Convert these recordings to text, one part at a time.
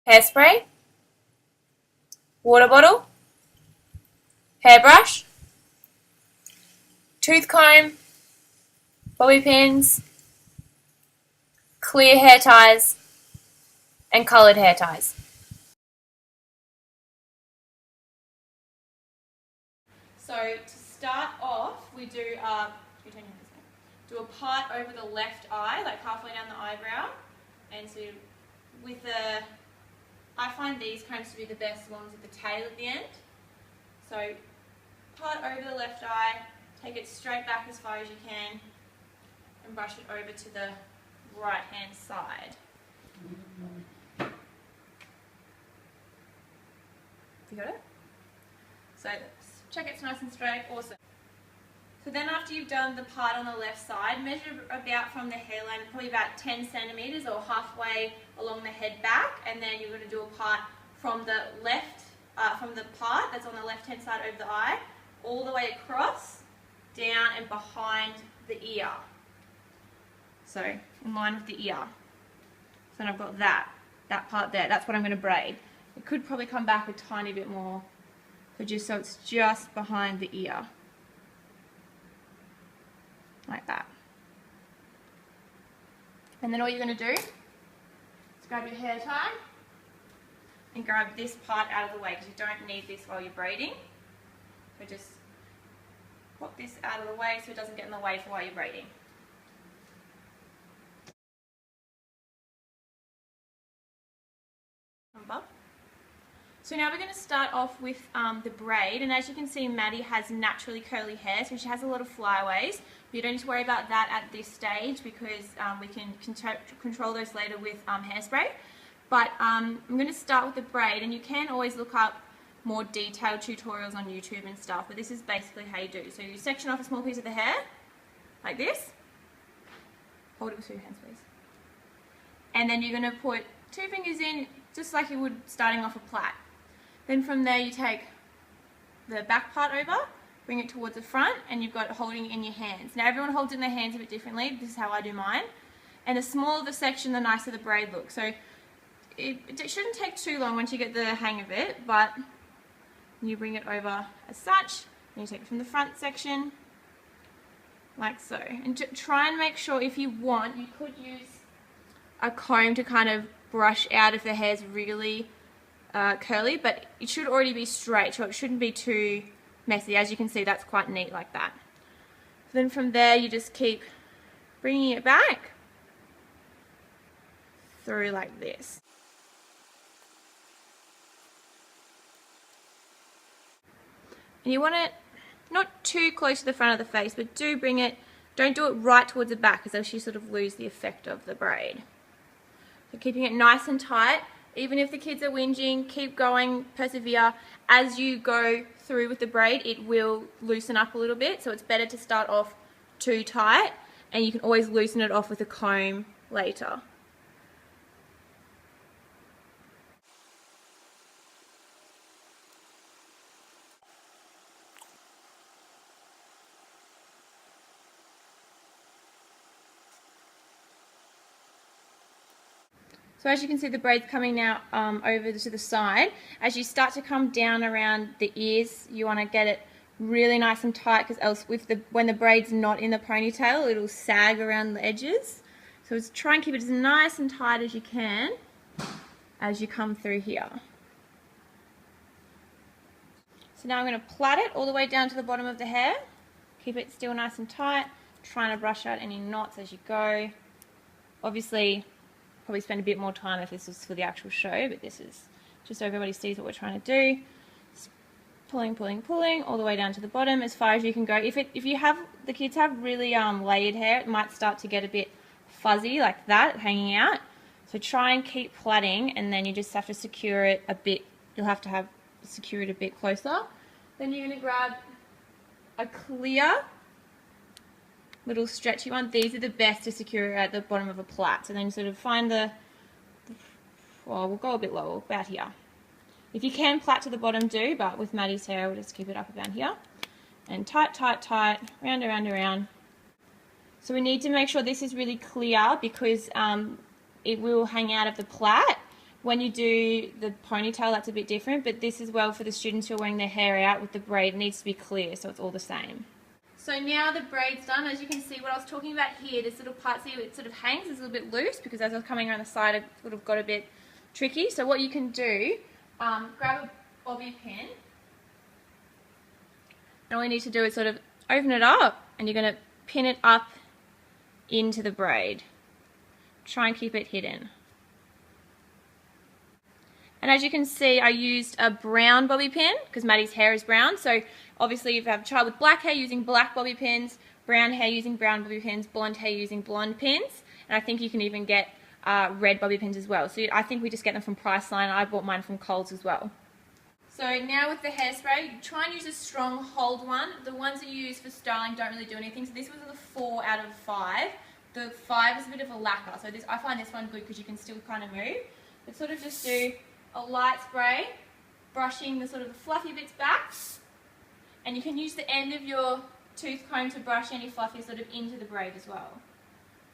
hairspray, water bottle, hairbrush, tooth comb, bobby pins, clear hair ties, and coloured hair ties. So to start off, we do a part over the left eye, like halfway down the eyebrow, and so with the, I find these combs to be the best ones with the tail at the end. So part over the left eye, take it straight back as far as you can, and brush it over to the right hand side. You got it? So check it's nice and straight, awesome. So then after you've done the part on the left side, measure about from the hairline, probably about 10 centimetres or halfway along the head back, and then you're going to do a part from the left, from the part that's on the left hand side over the eye, all the way across, down and behind the ear. So in line with the ear. So then I've got that part there, that's what I'm going to braid. It could probably come back a tiny bit more, but just so it's just behind the ear. Like that. And then all you're going to do is grab your hair tie and grab this part out of the way, because you don't need this while you're braiding. So just pop this out of the way so it doesn't get in the way for while you're braiding. So now we're going to start off with the braid, and as you can see, Maddie has naturally curly hair, so she has a lot of flyaways. But you don't need to worry about that at this stage, because we can control those later with hairspray. But I'm going to start with the braid, and you can always look up more detailed tutorials on YouTube and stuff, but this is basically how you do. So you section off a small piece of the hair, like this. Hold it with 2 hands, please. And then you're going to put 2 fingers in, just like you would starting off a plait. Then from there you take the back part over, bring it towards the front, and you've got it holding it in your hands. Now everyone holds it in their hands a bit differently. This is how I do mine. And the smaller the section, the nicer the braid looks. So it shouldn't take too long once you get the hang of it, but you bring it over as such, and you take it from the front section, like so. And try and make sure, if you want, you could use a comb to kind of brush out if the hair's really curly, but it should already be straight, so it shouldn't be too messy. As you can see, that's quite neat like that. So then from there you just keep bringing it back through like this. And you want it not too close to the front of the face, but don't do it right towards the back, because else you sort of lose the effect of the braid. So keeping it nice and tight. Even if the kids are whinging, keep going, persevere. As you go through with the braid, it will loosen up a little bit, so it's better to start off too tight, and you can always loosen it off with a comb later. So as you can see, the braid's coming now over to the side. As you start to come down around the ears, you want to get it really nice and tight, because else when the braid's not in the ponytail, it'll sag around the edges. So just try and keep it as nice and tight as you can as you come through here. So now I'm going to plait it all the way down to the bottom of the hair. Keep it still nice and tight, trying to brush out any knots as you go. Obviously, probably spend a bit more time if this was for the actual show, but this is just so everybody sees what we're trying to do. Just pulling, pulling, pulling all the way down to the bottom as far as you can go. If the kids have really layered hair, it might start to get a bit fuzzy like that, hanging out. So try and keep plaiting, and then you just have to secure it a bit. You'll have to secure it a bit closer. Then you're going to grab a clear little stretchy one. These are the best to secure at the bottom of a plait. So then sort of find we'll go a bit lower, about here. If you can plait to the bottom, do, but with Maddie's hair, we'll just keep it up about here. And tight, tight, tight, round, around, around. So we need to make sure this is really clear, because it will hang out of the plait when you do the ponytail, that's a bit different, but this is well for the students who are wearing their hair out with the braid. It needs to be clear, so it's all the same. So now the braid's done. As you can see, what I was talking about here, this little part, see it sort of hangs, it's a little bit loose because as I was coming around the side, it sort of got a bit tricky. So what you can do, grab a bobby pin, and all you need to do is sort of open it up, and you're going to pin it up into the braid. Try and keep it hidden. And as you can see, I used a brown bobby pin because Maddie's hair is brown. So obviously if you have a child with black hair, using black bobby pins, brown hair using brown bobby pins, blonde hair using blonde pins. And I think you can even get red bobby pins as well. So I think we just get them from Priceline. I bought mine from Coles as well. So now with the hairspray, try and use a strong hold one. The ones that you use for styling don't really do anything. So this was a 4 out of 5. The 5 is a bit of a lacquer. So I find this one good because you can still kind of move. But sort of just do a light spray, brushing the sort of the fluffy bits back, and you can use the end of your tooth comb to brush any fluffy sort of into the braid as well.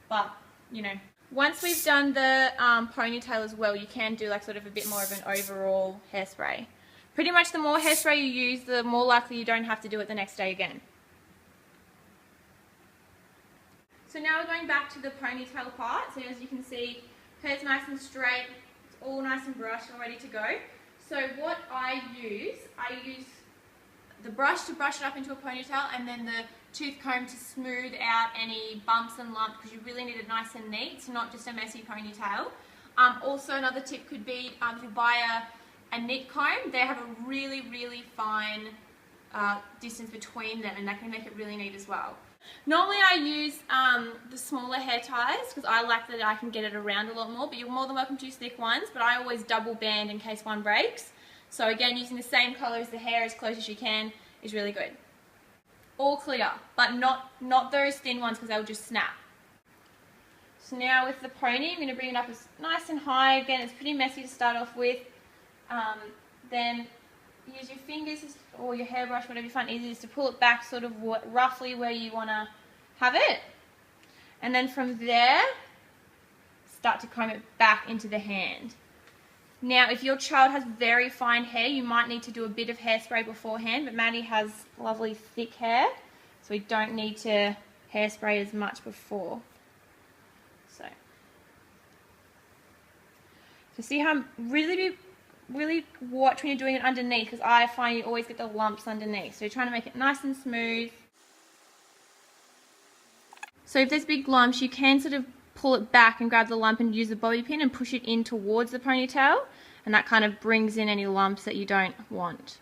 But, you know, once we've done the ponytail as well, you can do like sort of a bit more of an overall hairspray. Pretty much the more hairspray you use, the more likely you don't have to do it the next day again. So now we're going back to the ponytail part. So as you can see, hair's nice and straight, all nice and brushed and ready to go. So what I use the brush to brush it up into a ponytail, and then the tooth comb to smooth out any bumps and lumps because you really need it nice and neat. It's not just a messy ponytail. Also another tip could be if you buy a knit comb, they have a really, really fine distance between them, and that can make it really neat as well. Normally I use the smaller hair ties because I like that I can get it around a lot more, but you're more than welcome to use thick ones, but I always double band in case one breaks. So again, using the same colour as the hair as close as you can is really good. All clear, but not those thin ones because they'll just snap. So now with the pony, I'm going to bring it up as nice and high. Again, it's pretty messy to start off with. Then use your fingers or your hairbrush, whatever you find easiest, to pull it back sort of roughly where you want to have it. And then from there, start to comb it back into the hand. Now, if your child has very fine hair, you might need to do a bit of hairspray beforehand, but Maddie has lovely thick hair, so we don't need to hairspray as much before. So see how I'm really watch when you're doing it underneath, because I find you always get the lumps underneath. So you're trying to make it nice and smooth. So if there's big lumps, you can sort of pull it back and grab the lump and use the bobby pin and push it in towards the ponytail, and that kind of brings in any lumps that you don't want.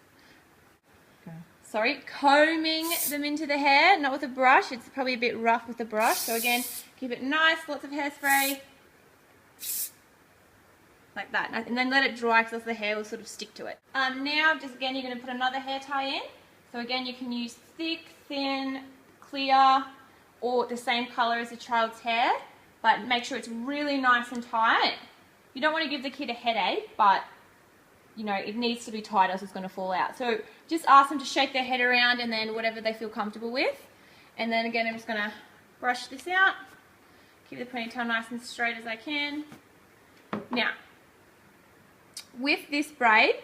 Okay. Sorry, combing them into the hair, not with a brush. It's probably a bit rough with the brush. So again, keep it nice, lots of hairspray. Like that, and then let it dry because the hair will sort of stick to it. Now, just again, you're going to put another hair tie in. So again, you can use thick, thin, clear, or the same colour as the child's hair, but make sure it's really nice and tight. You don't want to give the kid a headache, but you know, it needs to be tight else it's going to fall out. So just ask them to shake their head around and then whatever they feel comfortable with. And then again, I'm just going to brush this out, keep the ponytail nice and straight as I can. Now, with this braid,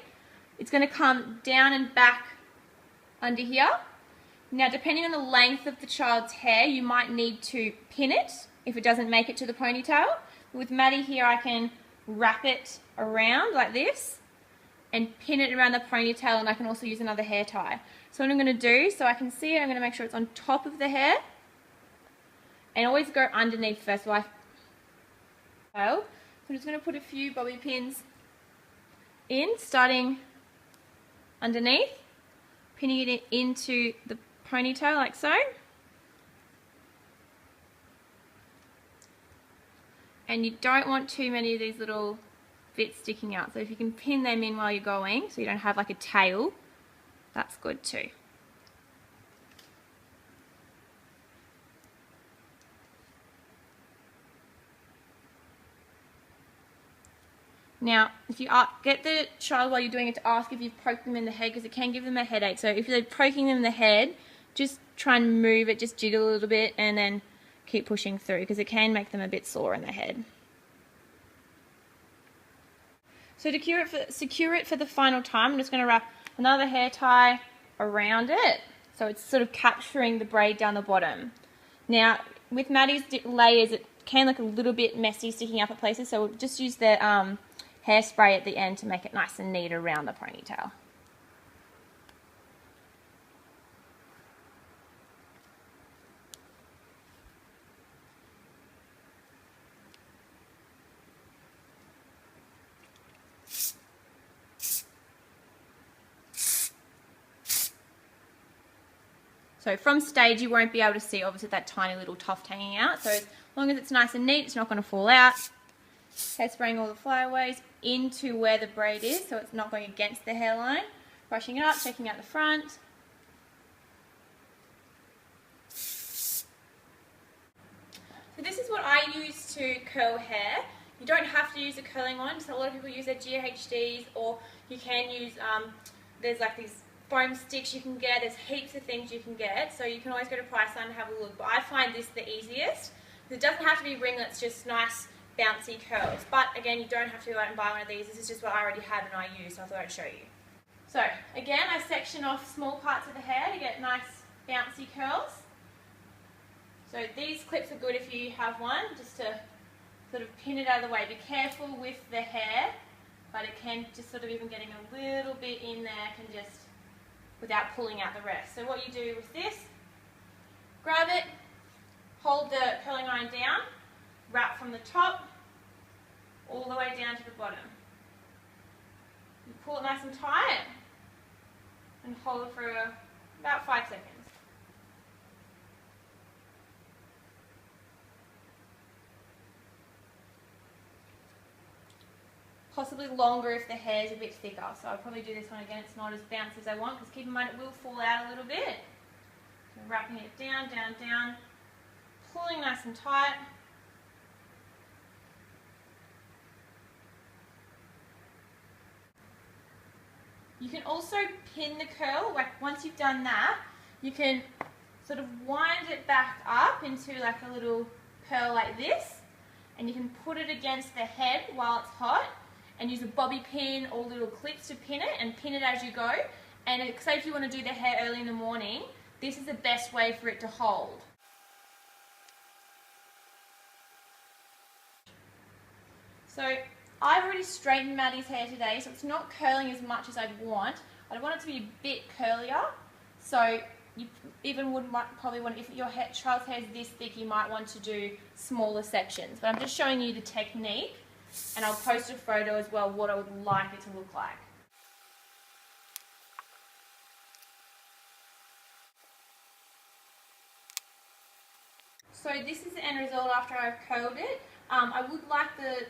it's going to come down and back under here. Now, depending on the length of the child's hair, you might need to pin it if it doesn't make it to the ponytail. With Maddie here, I can wrap it around like this and pin it around the ponytail, and I can also use another hair tie. So what I'm going to do, so I can see it, I'm going to make sure it's on top of the hair, and always go underneath first. So I'm just going to put a few bobby pins in, starting underneath, pinning it into the ponytail like so. And you don't want too many of these little bits sticking out. So if you can pin them in while you're going, so you don't have like a tail, that's good too. Now, if you get the child while you're doing it to ask if you've poked them in the head, because it can give them a headache. So if you're poking them in the head, just try and move it, just jiggle a little bit, and then keep pushing through, because it can make them a bit sore in the head. So to secure it for the final time, I'm just going to wrap another hair tie around it, so it's sort of capturing the braid down the bottom. Now, with Maddie's layers, it can look a little bit messy sticking up at places, so we'll just use the hairspray at the end to make it nice and neat around the ponytail. So from stage you won't be able to see obviously that tiny little tuft hanging out, so as long as it's nice and neat, it's not going to fall out. Hairspraying all the flyaways into where the braid is, so it's not going against the hairline. Brushing it up, checking out the front. So this is what I use to curl hair. You don't have to use a curling one, so a lot of people use their GHDs, or you can use, there's like these foam sticks you can get, there's heaps of things you can get, so you can always go to Priceline and have a look, but I find this the easiest. It doesn't have to be ringlets, just nice bouncy curls, but again you don't have to go out and buy one of these. This is just what I already have and I use, so I thought I'd show you. So again, I section off small parts of the hair to get nice bouncy curls. So these clips are good if you have one, just to sort of pin it out of the way. Be careful with the hair, but it can just sort of even getting a little bit in there can just, without pulling out the rest. So what you do with this, grab it, hold the curling iron down, wrap from the top all the way down to the bottom. You pull it nice and tight and hold it for about 5 seconds. Possibly longer if the hair is a bit thicker, so I'll probably do this one again. It's not as bouncy as I want, because keep in mind it will fall out a little bit. So wrapping it down, down, down, pulling nice and tight. You can also pin the curl, like once you've done that, you can sort of wind it back up into like a little curl like this, and you can put it against the head while it's hot, and use a bobby pin or little clips to pin it, and pin it as you go. And say if you want to do the hair early in the morning, this is the best way for it to hold. So I've already straightened Maddie's hair today, so it's not curling as much as I'd want. I want it to be a bit curlier, so you even probably want, if your child's hair is this thick, you might want to do smaller sections. But I'm just showing you the technique, and I'll post a photo as well what I would like it to look like. So this is the end result after I've curled it. I would like the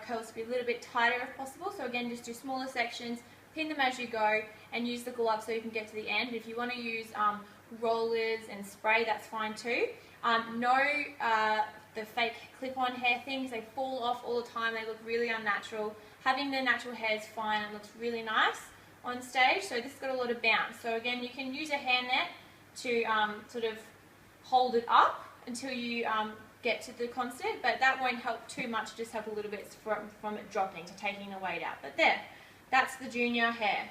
curls to be a little bit tighter if possible, so again just do smaller sections, pin them as you go, and use the glove so you can get to the end. If you want to use rollers and spray, that's fine too. The fake clip-on hair things, they fall off all the time, they look really unnatural. Having the natural hair is fine, it looks really nice on stage, so this has got a lot of bounce. So again, you can use a hair net to sort of hold it up until you get to the constant, but that won't help too much, just help a little bit from it dropping, to taking the weight out. But there, that's the junior hair.